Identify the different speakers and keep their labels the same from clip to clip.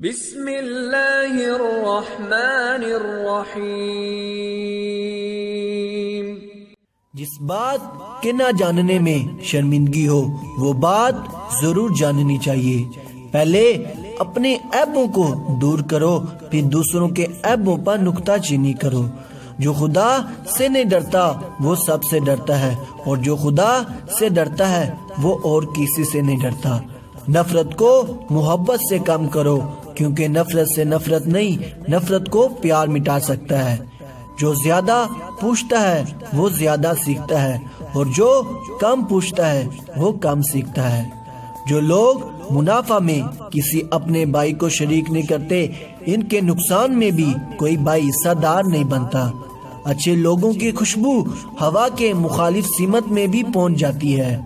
Speaker 1: بسم اللہ الرحمن الرحیم۔
Speaker 2: جس بات کے نہ جاننے میں شرمندگی ہو وہ بات ضرور جاننی چاہیے۔ پہلے اپنے عیبوں کو دور کرو، پھر دوسروں کے عیبوں پر نکتہ چینی کرو۔ جو خدا سے نہیں ڈرتا وہ سب سے ڈرتا ہے، اور جو خدا سے ڈرتا ہے وہ اور کسی سے نہیں ڈرتا۔ نفرت کو محبت سے کم کرو، کیونکہ نفرت سے نفرت نہیں، نفرت کو پیار مٹا سکتا ہے۔ جو زیادہ پوچھتا ہے وہ زیادہ سیکھتا ہے، اور جو کم پوچھتا ہے وہ کم سیکھتا ہے۔ جو لوگ منافع میں کسی اپنے بھائی کو شریک نہیں کرتے، ان کے نقصان میں بھی کوئی بھائی حصہ دار نہیں بنتا۔ اچھے لوگوں کی خوشبو ہوا کے مخالف سمت میں بھی پہنچ جاتی ہے۔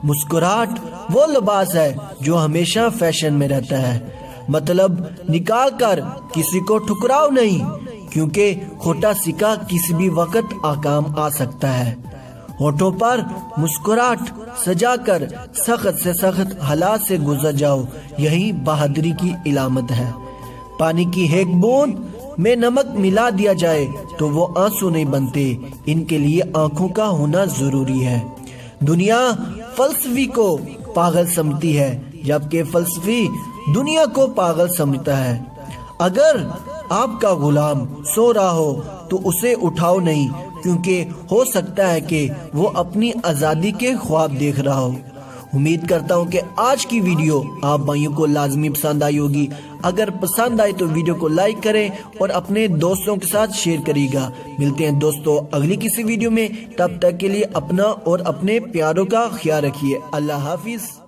Speaker 2: مسکراہٹ وہ لباس ہے جو ہمیشہ فیشن میں رہتا ہے۔ مطلب نکال کر کسی کو ٹھکراؤ نہیں، کیونکہ کھوٹا سکہ کسی بھی وقت کام آ سکتا ہے۔ ہونٹوں پر مسکراہٹ سجا کر سخت سے سخت حالات سے گزر جاؤ، یہی بہادری کی علامت ہے۔ پانی کی ایک بوند میں نمک ملا دیا جائے تو وہ آنسو نہیں بنتے، ان کے لیے آنکھوں کا ہونا ضروری ہے۔ دنیا فلسفی کو پاگل سمجھتی ہے، جبکہ فلسفی دنیا کو پاگل سمجھتا ہے۔ اگر آپ کا غلام سو رہا ہو تو اسے اٹھاؤ نہیں، کیونکہ ہو سکتا ہے کہ وہ اپنی آزادی کے خواب دیکھ رہا ہو۔ امید کرتا ہوں کہ آج کی ویڈیو آپ بھائیوں کو لازمی پسند آئی ہوگی۔ اگر پسند آئے تو ویڈیو کو لائک کریں اور اپنے دوستوں کے ساتھ شیئر کریے گا۔ ملتے ہیں دوستوں اگلی کسی ویڈیو میں، تب تک کے لیے اپنا اور اپنے پیاروں کا خیال رکھیے۔ اللہ حافظ۔